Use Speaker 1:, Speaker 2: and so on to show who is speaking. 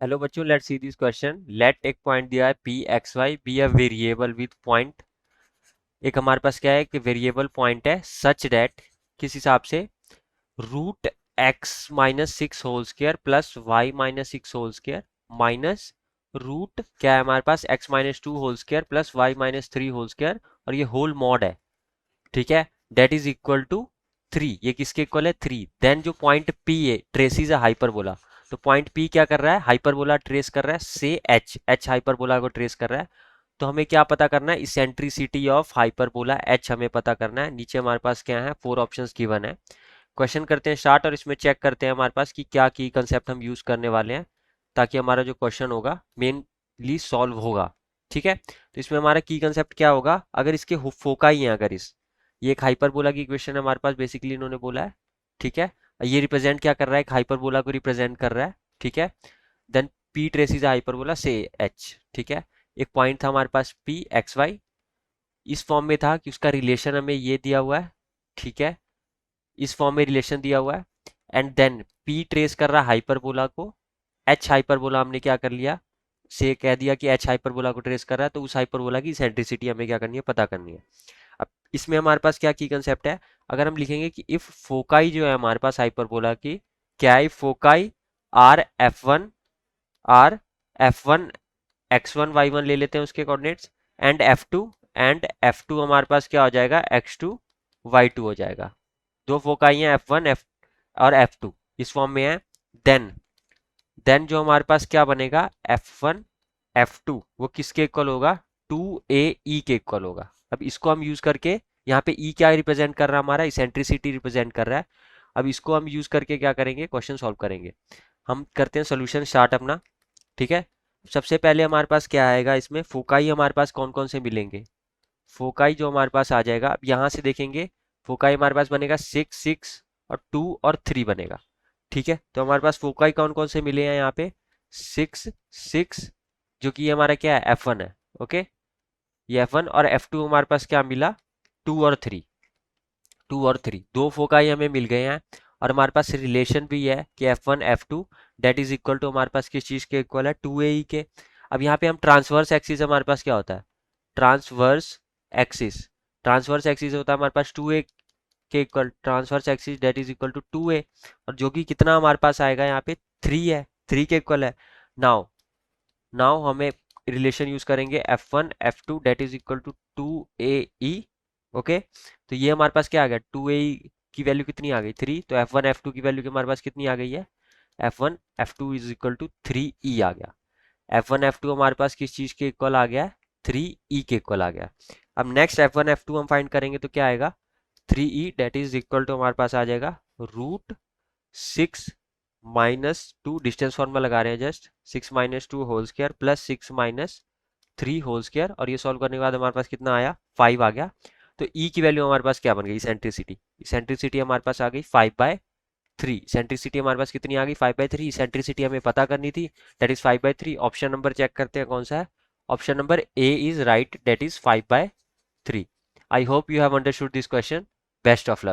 Speaker 1: Hello बच्चों, let's see this question. Let एक point दिया है P X Y be a variable with point. एक हमारे पास क्या है कि वेरिएबल पॉइंट है सच दैट किस हिसाब से root X minus six whole square plus Y minus six whole square minus root क्या है हमारे पास X minus two whole square plus Y minus three whole square और ये होल मॉड है। ठीक है, that is equal to three. ये किसके इक्वल है? थ्री। देन जो पॉइंट पी है ट्रेसिज है हाइपरबोला। तो पॉइंट पी क्या कर रहा है? हाइपरबोला ट्रेस कर रहा है से एच, एच हाइपरबोला को ट्रेस कर रहा है। तो हमें क्या पता करना है? इसेंट्रिसिटी ऑफ हाइपरबोला एच हमें पता करना है। नीचे हमारे पास क्या है? फोर ऑप्शंस गिवन है। क्वेश्चन करते हैं स्टार्ट और इसमें चेक करते हैं हमारे पास कि क्या की कंसेप्ट हम यूज करने वाले हैं ताकि हमारा जो क्वेश्चन होगा मेनली सॉल्व होगा। ठीक है, तो इसमें हमारा की कंसेप्ट क्या होगा? अगर इसके फोकाई है, अगर ये एक हाइपरबोला की इक्वेशन है हमारे पास, बेसिकली इन्होंने बोला है। ठीक है, ये रिप्रेजेंट क्या कर रहा है? एक हाइपरबोला को रिप्रेजेंट कर रहा है। ठीक है, देन पी ट्रेसिस हाइपरबोला से एच। ठीक है, एक पॉइंट था हमारे पास पी एक्स वाई, इस फॉर्म में था कि उसका रिलेशन हमें ये दिया हुआ है। ठीक है, इस फॉर्म में रिलेशन दिया हुआ है। एंड देन पी ट्रेस कर रहा है हाइपरबोला को। एच हाइपरबोला हमने क्या कर लिया? से कह दिया कि एच हाइपरबोला को ट्रेस कर रहा है, तो उस हाइपरबोला की सेंट्रिसिटी हमें क्या करनी है? पता करनी है। अब इसमें हमारे पास क्या की कंसेप्ट है? अगर हम लिखेंगे कि इफ फोकाई जो है हमारे पास हाइपरबोला की, क्या है? Foci are F one X one Y one ले लेते हैं उसके कोऑर्डिनेट्स, एंड एफ टू हमारे पास क्या हो जाएगा? एक्स टू वाई टू हो जाएगा। दो फोकाई हैं एफ वन एफ और एफ टू, इस फॉर्म में है। देन देन जो हमारे पास क्या बनेगा? एफ वन एफ टू वो किसके इक्वल होगा? टू ए ई के इक्वल होगा। अब इसको हम यूज करके, यहाँ पे ई क्या रिप्रेजेंट कर रहा है? हमारा इसेंट्रिसिटी रिप्रेजेंट कर रहा है। अब इसको हम यूज करके क्या करेंगे? क्वेश्चन सॉल्व करेंगे। हम करते हैं सोल्यूशन स्टार्ट अपना। ठीक है, सबसे पहले हमारे पास क्या आएगा? इसमें फोकाई हमारे पास कौन कौन से मिलेंगे? फोकाई जो हमारे पास आ जाएगा, अब यहाँ से देखेंगे, फोकाई हमारे पास बनेगा सिक्स सिक्स और टू और थ्री बनेगा। ठीक है, तो हमारे पास फोकाई कौन कौन से मिले हैं? यहाँ पे सिक्स सिक्स, जो कि ये हमारा क्या है? एफ वन है। ओके, ये एफ वन, और एफ टू हमारे पास क्या मिला? टू और थ्री। टू और थ्री, दो फोकाई हमें मिल गए हैं। और हमारे पास रिलेशन भी है कि F one F two that is equal to हमारे पास किस चीज़ के इक्वल है? टू ए ई के। अब यहाँ पे हम ट्रांसवर्स एक्सिस, हमारे पास क्या होता है? Transverse axis. ट्रांसवर्स एक्सिस होता है हमारे पास टू ए के equal, transverse axis that is equal to two A, और जो कि कितना हमारे पास आएगा? यहाँ पे थ्री है, थ्री के इक्वल है। नाउ नाउ हमें रिलेशन यूज करेंगे F one F two that is equal to two A E. Okay, तो ये हमारे पास क्या आ गया? टू ए की वैल्यू कितनी आ गई? थ्री। तो एफ वन एफ टू की वैल्यू हमारे पास कितनी आ गई है? F one F two is equal to three e आ गया। एफ वन एफ टू हमारे पास किस चीज़ के इक्वल आ गया? थ्री ई के इक्वल आ गया। अब next F one F two हम फाइंड करेंगे तो क्या आएगा? Three E that is equal to हमारे पास आ जाएगा root six minus two, distance formula लगा रहे हैं just, six minus two whole square plus six minus three whole square, और ये सॉल्व करने के बाद हमारे पास कितना आया? फाइव आ गया। तो ई की वैल्यू हमारे पास क्या बन गई? सेंट्रिसिटी। सेंट्रिसिटी हमारे पास आ गई फाइव बाय थ्री। सेंट्रिसिटी हमारे पास कितनी आ गई? Five by three. सेंट्रिसिटी हमें पता करनी थी, that is five by three. Option number check करते हैं कौन सा है। Option number A is right, that is five by three. I hope you have understood this question. Best of luck.